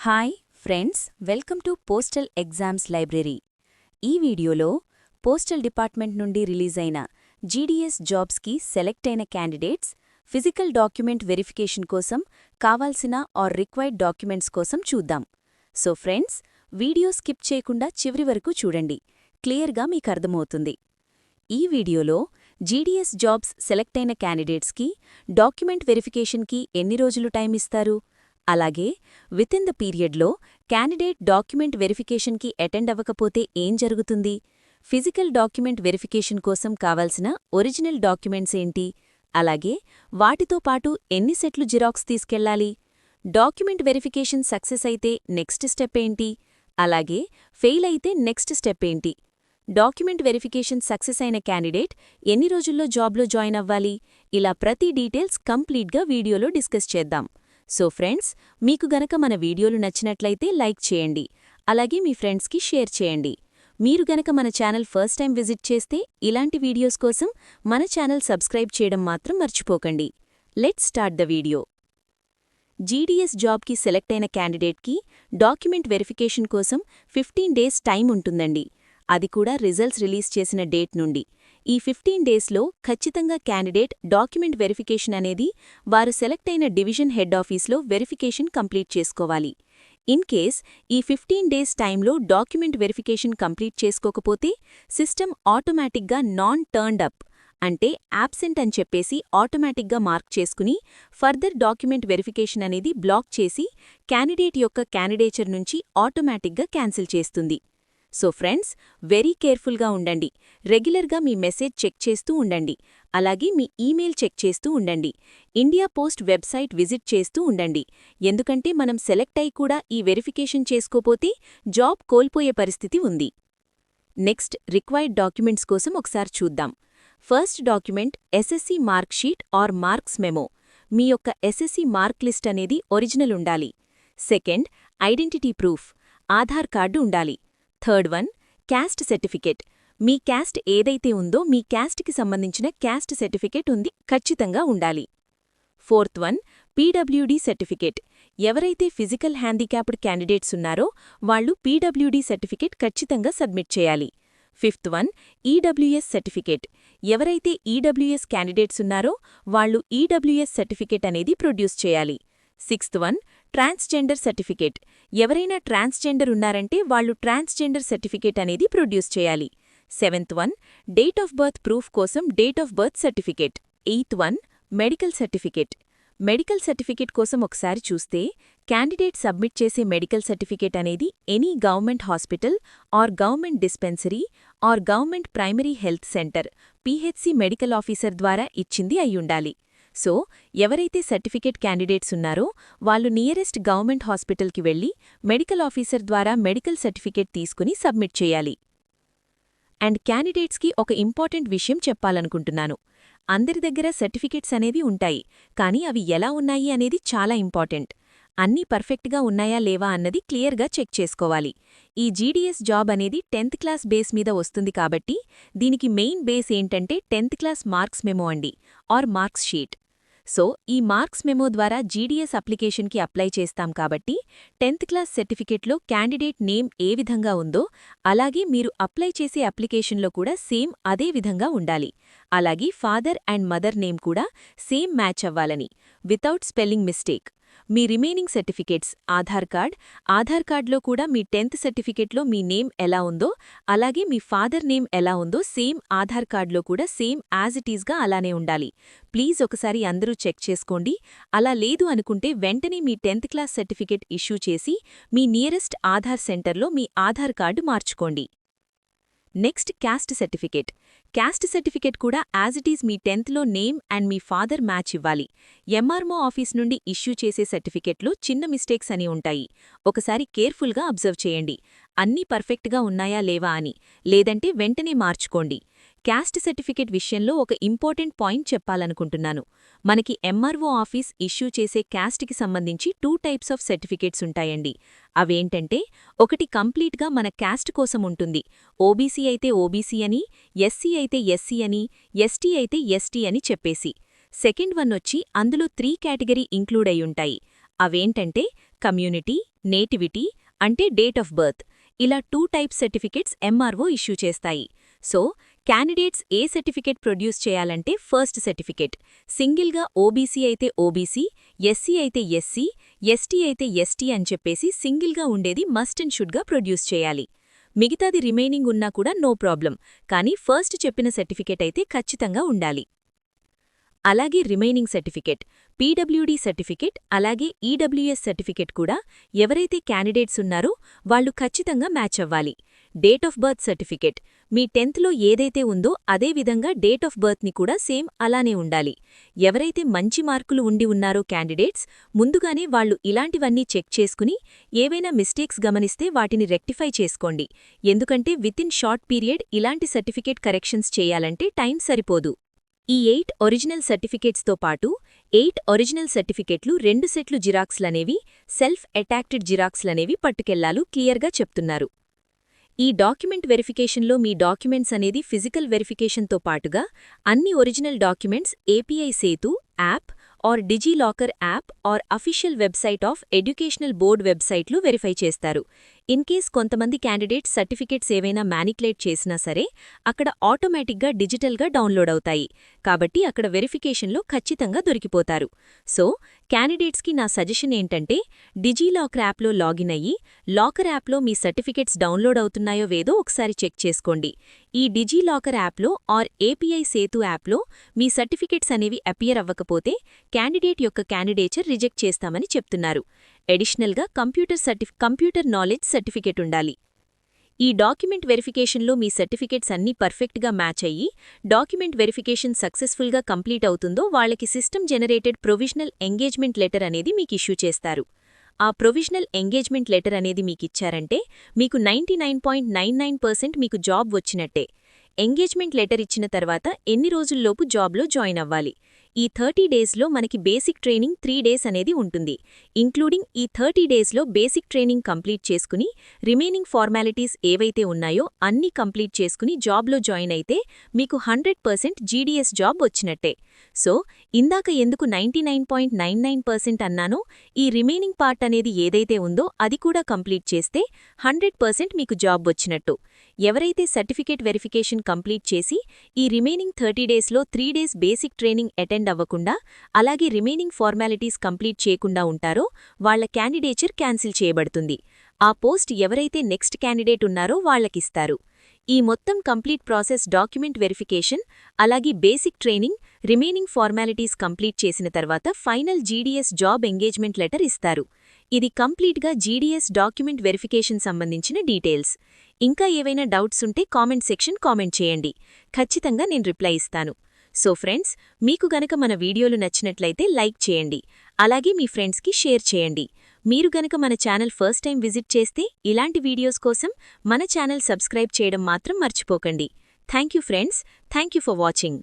Hi friends, welcome to postal exams library. ఈ వీడియోలో postal department నుండి రిలీజ్ అయిన జీడీఎస్ జాబ్స్కి సెలెక్ట్ అయిన క్యాండిడేట్స్ ఫిజికల్ డాక్యుమెంట్ వెరిఫికేషన్ కోసం కావాల్సిన ఆర్ రిక్వైర్డ్ డాక్యుమెంట్స్ కోసం చూద్దాం. సో ఫ్రెండ్స్, వీడియో స్కిప్ చేయకుండా చివరి వరకు చూడండి, క్లియర్గా మీకు అర్థమవుతుంది. ఈ వీడియోలో జీడీఎస్ జాబ్స్ సెలెక్ట్ అయిన క్యాండిడేట్స్కి డాక్యుమెంట్ వెరిఫికేషన్కి ఎన్ని రోజులు టైం ఇస్తారు, అలాగే వితిన్ ద పీరియడ్లో క్యాండిడేట్ డాక్యుమెంట్ వెరిఫికేషన్కి అటెండ్ అవ్వకపోతే ఏం జరుగుతుంది, ఫిజికల్ డాక్యుమెంట్ వెరిఫికేషన్ కోసం కావాల్సిన ఒరిజినల్ డాక్యుమెంట్స్ ఏంటి, అలాగే వాటితో పాటు ఎన్ని సెట్లు జిరాక్స్ తీసుకెళ్లాలి, డాక్యుమెంట్ వెరిఫికేషన్ సక్సెస్ అయితే నెక్స్ట్ స్టెప్ ఏంటి, అలాగే ఫెయిల్ అయితే నెక్స్ట్ స్టెప్ ఏంటి, డాక్యుమెంట్ వెరిఫికేషన్ సక్సెస్ అయిన క్యాండిడేట్ ఎన్ని రోజుల్లో జాబ్లో జాయిన్ అవ్వాలి, ఇలా ప్రతి డీటెయిల్స్ కంప్లీట్గా వీడియోలో డిస్కస్ చేద్దాం. సో ఫ్రెండ్స్, మీకు గనక మన వీడియోలు నచ్చినట్లయితే లైక్ చేయండి, అలాగే మీ ఫ్రెండ్స్కి షేర్ చేయండి. మీరు గనక మన ఛానల్ ఫస్ట్ టైం విజిట్ చేస్తే ఇలాంటి వీడియోస్ కోసం మన ఛానల్ సబ్స్క్రైబ్ చేయడం మాత్రం మర్చిపోకండి. Let's start the video. GDS జాబ్కి సెలెక్ట్ అయిన క్యాండిడేట్కి డాక్యుమెంట్ వెరిఫికేషన్ కోసం 15 డేస్ టైం ఉంటుందండి. అది కూడా రిజల్ట్స్ రిలీజ్ చేసిన డేట్ నుండి. ఈ 15 డేస్లో ఖచ్చితంగా క్యాండిడేట్ డాక్యుమెంట్ వెరిఫికేషన్ అనేది వారు సెలెక్ట్ అయిన డివిజన్ హెడ్ ఆఫీస్లో వెరిఫికేషన్ కంప్లీట్ చేసుకోవాలి. ఇన్ కేస్ ఈ 15 డేస్ టైంలో డాక్యుమెంట్ వెరిఫికేషన్ కంప్లీట్ చేసుకోకపోతే సిస్టమ్ ఆటోమేటిక్గా నాన్ టర్న్డ్ అప్ అంటే యాబ్సెంట్ అని చెప్పేసి ఆటోమేటిక్గా మార్క్ చేసుకుని ఫర్దర్ డాక్యుమెంట్ వెరిఫికేషన్ అనేది బ్లాక్ చేసి క్యాండిడేట్ యొక్క క్యాండిడేచర్ నుంచి ఆటోమేటిక్గా క్యాన్సిల్ చేస్తుంది. సో ఫ్రెండ్స్, వెరీ కేర్ఫుల్గా ఉండండి. రెగ్యులర్గా మీ మెసేజ్ చెక్ చేస్తూ ఉండండి, అలాగే మీ ఈమెయిల్ చెక్ చేస్తూ ఉండండి. ఇండియా పోస్ట్ వెబ్సైట్ విజిట్ చేస్తూ ఉండండి, ఎందుకంటే మనం సెలెక్ట్ అయి కూడా ఈ వెరిఫికేషన్ చేసుకోపోతే జాబ్ కోల్పోయే పరిస్థితి ఉంది. నెక్స్ట్, రిక్వైర్డ్ డాక్యుమెంట్స్ కోసం ఒకసారి చూద్దాం. First document SSC mark sheet or marks memo. మీ యొక్క ఎస్ఎస్సీ మార్క్ లిస్ట్ అనేది ఒరిజినల్ ఉండాలి. Second, identity proof, Aadhaar card ఉండాలి. Third one, caste certificate. మీ క్యాస్ట్ ఏదైతే ఉందో మీ క్యాస్ట్కి సంబంధించిన క్యాస్ట్ సర్టిఫికేట్ ఉంది, ఖచ్చితంగా ఉండాలి. Fourth one, PWD certificate. ఎవరైతే ఫిజికల్ హ్యాండిక్యాప్డ్ క్యాండిడేట్స్ ఉన్నారో వాళ్లు పీడబ్ల్యూడీ సర్టిఫికేట్ ఖచ్చితంగా సబ్మిట్ చేయాలి. Fifth one, EWS certificate. ఎవరైతే ఈడబ్ల్యూఎస్ క్యాండిడేట్స్ ఉన్నారో వాళ్లు ఈడబ్ల్యూఎస్ సర్టిఫికేట్ అనేది ప్రొడ్యూస్ చేయాలి. Sixth one, transgender certificate. ఎవరైనా ట్రాన్స్జెండర్ ఉన్నారంటే వాళ్లు ట్రాన్స్జెండర్ సర్టిఫికేట్ అనేది ప్రొడ్యూస్ చేయాలి. Seventh one, date of birth proof కోసం date of birth certificate. Eighth one, medical certificate. Medical certificate కోసం ఒకసారి చూస్తే క్యాండిడేట్ సబ్మిట్ చేసే మెడికల్ సర్టిఫికేట్ అనేది any government hospital or government dispensary or government primary health centre PHC medical officer ద్వారా ఇచ్చింది అయ్యుండాలి. So ఎవరైతే సర్టిఫికేట్ క్యాండిడేట్స్ ఉన్నారో వాళ్ళు నియరెస్ట్ గవర్నమెంట్ హాస్పిటల్కి వెళ్లి మెడికల్ ఆఫీసర్ ద్వారా మెడికల్ సర్టిఫికేట్ తీసుకుని సబ్మిట్ చేయాలి. అండ్ క్యాండిడేట్స్కి ఒక ఇంపార్టెంట్ విషయం చెప్పాలనుకుంటున్నాను. అందరి దగ్గర సర్టిఫికేట్స్ అనేవి ఉంటాయి, కానీ అవి ఎలా ఉన్నాయి అనేది చాలా ఇంపార్టెంట్. అన్నీ పర్ఫెక్ట్గా ఉన్నాయా లేవా అన్నది క్లియర్గా చెక్ చేసుకోవాలి. ఈ జీడీఎస్ జాబ్ అనేది 10th క్లాస్ బేస్ మీద వస్తుంది కాబట్టి దీనికి మెయిన్ బేస్ ఏంటంటే 10th క్లాస్ మార్క్స్ మెమో అండి, ఆర్ మార్క్స్ షీట్. సో ఈ మార్క్స్ మెమో ద్వారా జీడీఎస్ అప్లికేషన్కి అప్లై చేస్తాం కాబట్టి 10th క్లాస్ సర్టిఫికేట్లో క్యాండిడేట్ నేమ్ ఏ విధంగా ఉందో అలాగే మీరు అప్లై చేసే అప్లికేషన్లో కూడా సేమ్ అదే విధంగా ఉండాలి. అలాగే ఫాదర్ అండ్ మదర్ నేమ్ కూడా సేమ్ మ్యాచ్ అవ్వాలని, వితౌట్ స్పెల్లింగ్ మిస్టేక్. మీ రిమైనింగ్ సర్టిఫికేట్స్, ఆధార్ కార్డ్లో కూడా మీ 10th సర్టిఫికేట్లో మీ నేమ్ ఎలా ఉందో అలాగే మీ ఫాదర్ నేమ్ ఎలా ఉందో సేమ్ ఆధార్ కార్డ్లో కూడా సేమ్ యాజ్ ఇట్ ఈస్గా అలానే ఉండాలి. ప్లీజ్ ఒకసారి అందరూ చెక్ చేసుకోండి. అలా లేదు అనుకుంటే వెంటనే మీ 10th క్లాస్ సర్టిఫికేట్ ఇష్యూ చేసి మీ నియరెస్ట్ ఆధార్ సెంటర్లో మీ ఆధార్ కార్డు మార్చుకోండి. Next, caste certificate. Caste certificate కూడా యాజ్ ఇట్ ఈజ్ మీ 10thలో నేమ్ అండ్ మీ ఫాదర్ మ్యాచ్ ఇవ్వాలి. ఎంఆర్ఓ ఆఫీస్ నుండి ఇష్యూ చేసే సర్టిఫికేట్లో చిన్న మిస్టేక్స్ అని ఉంటాయి, ఒకసారి కేర్ఫుల్గా అబ్జర్వ్ చేయండి. అన్నీ పర్ఫెక్ట్గా ఉన్నాయా లేవా అని, లేదంటే వెంటనే మార్చుకోండి. క్యాస్ట్ సర్టిఫికేట్ విషయంలో ఒక ఇంపార్టెంట్ పాయింట్ చెప్పాలనుకుంటున్నాను. మనకి ఎంఆర్ఓ ఆఫీస్ ఇష్యూ చేసే క్యాస్ట్కి సంబంధించి 2 టైప్స్ ఆఫ్ సర్టిఫికేట్స్ ఉంటాయండి. అవేంటంటే, ఒకటి కంప్లీట్గా మన క్యాస్ట్ కోసం ఉంటుంది, ఓబీసీ అయితే ఓబీసీ అని, ఎస్సీ అయితే ఎస్సీ అని, ఎస్టీ అయితే ఎస్టీ అని చెప్పేసి. సెకండ్ వన్ వచ్చి అందులో 3 కేటగిరీ ఇంక్లూడ్ అయ్యుంటాయి. అవేంటంటే కమ్యూనిటీ, నేటివిటీ అంటే డేట్ ఆఫ్ బర్త్ ఇలా 2 టైప్స్ సర్టిఫికెట్స్ ఎంఆర్ఓ ఇష్యూ చేస్తాయి. సో క్యాండిడేట్స్ ఏ సర్టిఫికెట్ ప్రొడ్యూస్ చేయాలంటే ఫస్ట్ సర్టిఫికెట్ సింగిల్గా ఓబీసీ అయితే ఓబీసీ, ఎస్సీ అయితే ఎస్సీ, ఎస్టీ అయితే ఎస్టీ అని చెప్పేసి సింగిల్గా ఉండేది మస్ట్ అండ్ షుడ్గా ప్రొడ్యూస్ చేయాలి. మిగతాది రిమైనింగ్ ఉన్నా కూడా నో ప్రాబ్లం, కానీ ఫస్ట్ చెప్పిన సర్టిఫికెట్ అయితే ఖచ్చితంగా ఉండాలి. అలాగే రిమైనింగ్ సర్టిఫికెట్ పీడబ్ల్యూడీ సర్టిఫికెట్ అలాగే ఈడబ్ల్యూఎస్ సర్టిఫికెట్ కూడా ఎవరైతే క్యాండిడేట్స్ ఉన్నారో వాళ్లు ఖచ్చితంగా మ్యాచ్ అవ్వాలి. Date of birth certificate me 10th లో ఏదైతే ఉందో అదే విధంగా డేట్ ఆఫ్ బర్త్ని కూడా సేమ్ అలానే ఉండాలి. ఎవరైతే మంచి మార్కులు ఉండి ఉన్నారో క్యాండిడేట్స్ ముందుగానే వాళ్లు ఇలాంటివన్నీ చెక్ చేసుకుని ఏవైనా మిస్టేక్స్ గమనిస్తే వాటిని రెక్టిఫై చేసుకోండి. ఎందుకంటే వితిన్ షార్ట్ పీరియడ్ ఇలాంటి సర్టిఫికెట్ కరెక్షన్స్ చేయాలంటే టైం సరిపోదు. ఈ 8 ఒరిజినల్ సర్టిఫికేట్స్తో పాటు 8 ఒరిజినల్ సర్టిఫికెట్లు 2 సెట్లు జిరాక్స్లనేవి సెల్ఫ్ అటాక్టెడ్ జిరాక్స్లనేవి పట్టుకెళ్లాలు క్లియర్గా చెప్తున్నారు. ఈ డాక్యుమెంట్ వెరిఫికేషన్లో మీ డాక్యుమెంట్స్ అనేది ఫిజికల్ వెరిఫికేషన్తో పాటుగా అన్ని original documents API Setu app or DigiLocker app or official website of educational board వెబ్సైట్లు వెరిఫై చేస్తారు. ఇన్కేస్ కొంతమంది క్యాండిడేట్స్ సర్టిఫికెట్స్ ఏవైనా మ్యానిక్యులేట్ చేసినా సరే అక్కడ ఆటోమేటిక్గా డిజిటల్గా డౌన్లోడ్ అవుతాయి. కాబట్టి అక్కడ వెరిఫికేషన్లో ఖచ్చితంగా దొరికిపోతారు. సో క్యాండిడేట్స్కి నా సజెషన్ ఏంటంటే డిజిలాకర్ యాప్లో లాగిన్ అయ్యి లాకర్ యాప్లో మీ సర్టిఫికెట్స్ డౌన్లోడ్ అవుతున్నాయో వేదో ఒకసారి చెక్ చేసుకోండి. ఈ డిజిలాకర్ యాప్లో ఆర్ ఏపీఐ సేతు యాప్లో మీ సర్టిఫికెట్స్ అనేవి అపియర్ అవ్వకపోతే క్యాండిడేట్ యొక్క క్యాండిడేచర్ రిజెక్ట్ చేస్తామని చెప్తున్నారు. అడిషనల్గా కంప్యూటర్ నాలెడ్జ్ సర్టిఫికెట్ ఉండాలి. ఈ డాక్యుమెంట్ వెరిఫికేషన్లో మీ సర్టిఫికెట్స్ అన్నీ పర్ఫెక్ట్గా మ్యాచ్ అయ్యి డాక్యుమెంట్ వెరిఫికేషన్ సక్సెస్ఫుల్గా కంప్లీట్ అవుతుందో వాళ్లకి system generated provisional engagement letter అనేది మీకు ఇష్యూ చేస్తారు. ఆ ప్రొవిజనల్ ఎంగేజ్మెంట్ లెటర్ అనేది మీకిచ్చారంటే మీకు 99.99% మీకు జాబ్ వచ్చినట్టే. ఎంగేజ్మెంట్ లెటర్ ఇచ్చిన తర్వాత ఎన్ని రోజుల్లోపు జాబ్లో జాయిన్ అవ్వాలి? ఈ 30 డేస్లో మనకి బేసిక్ ట్రైనింగ్ 3 డేస్ అనేది ఉంటుంది. ఇంక్లూడింగ్ ఈ 30 డేస్లో బేసిక్ ట్రైనింగ్ కంప్లీట్ చేసుకుని రిమైనింగ్ ఫార్మాలిటీస్ ఏవైతే ఉన్నాయో అన్నీ కంప్లీట్ చేసుకుని జాబ్లో జాయిన్ అయితే మీకు 100% జీడీఎస్ జాబ్ వచ్చినట్టే. సో ఇందాక ఎందుకు 99.99% అన్నానో ఈ రిమైనింగ్ పార్ట్ అనేది ఏదైతే ఉందో అది కూడా కంప్లీట్ చేస్తే 100% మీకు జాబ్ వచ్చినట్టు. ఎవరైతే సర్టిఫికేట్ వెరిఫికేషన్ కంప్లీట్ చేసి ఈ రిమైనింగ్ 30 డేస్లో 3 డేస్ బేసిక్ ట్రైనింగ్ అటెండ్ అవ్వకుండా అలాగే రిమైనింగ్ ఫార్మాలిటీస్ కంప్లీట్ చేయకుండా ఉంటారో వాళ్ల క్యాండిడేచర్ క్యాన్సిల్ చేయబడుతుంది. ఆ పోస్ట్ ఎవరైతే నెక్స్ట్ క్యాండిడేట్ ఉన్నారో వాళ్లకిస్తారు. ఈ మొత్తం కంప్లీట్ ప్రాసెస్ డాక్యుమెంట్ వెరిఫికేషన్ అలాగే basic training remaining formalities complete చేసిన తర్వాత final GDS job engagement letter ఇస్తారు. ఇది కంప్లీట్గా జీడీఎస్ డాక్యుమెంట్ వెరిఫికేషన్ సంబంధించిన డీటెయిల్స్. ఇంకా ఏవైనా డౌట్స్ ఉంటే కామెంట్ సెక్షన్ కామెంట్ చేయండి, ఖచ్చితంగా నేను రిప్లై ఇస్తాను. సో ఫ్రెండ్స్, మీకు గనక మన వీడియోలు నచ్చినట్లయితే లైక్ చేయండి, అలాగే మీ ఫ్రెండ్స్కి షేర్ చేయండి. మీరు గనక మన ఛానల్ ఫస్ట్ టైం విజిట్ చేస్తే ఇలాంటి వీడియోస్ కోసం మన ఛానల్ సబ్స్క్రైబ్ చేయడం మాత్రం మర్చిపోకండి. Thank you friends, thank you for watching.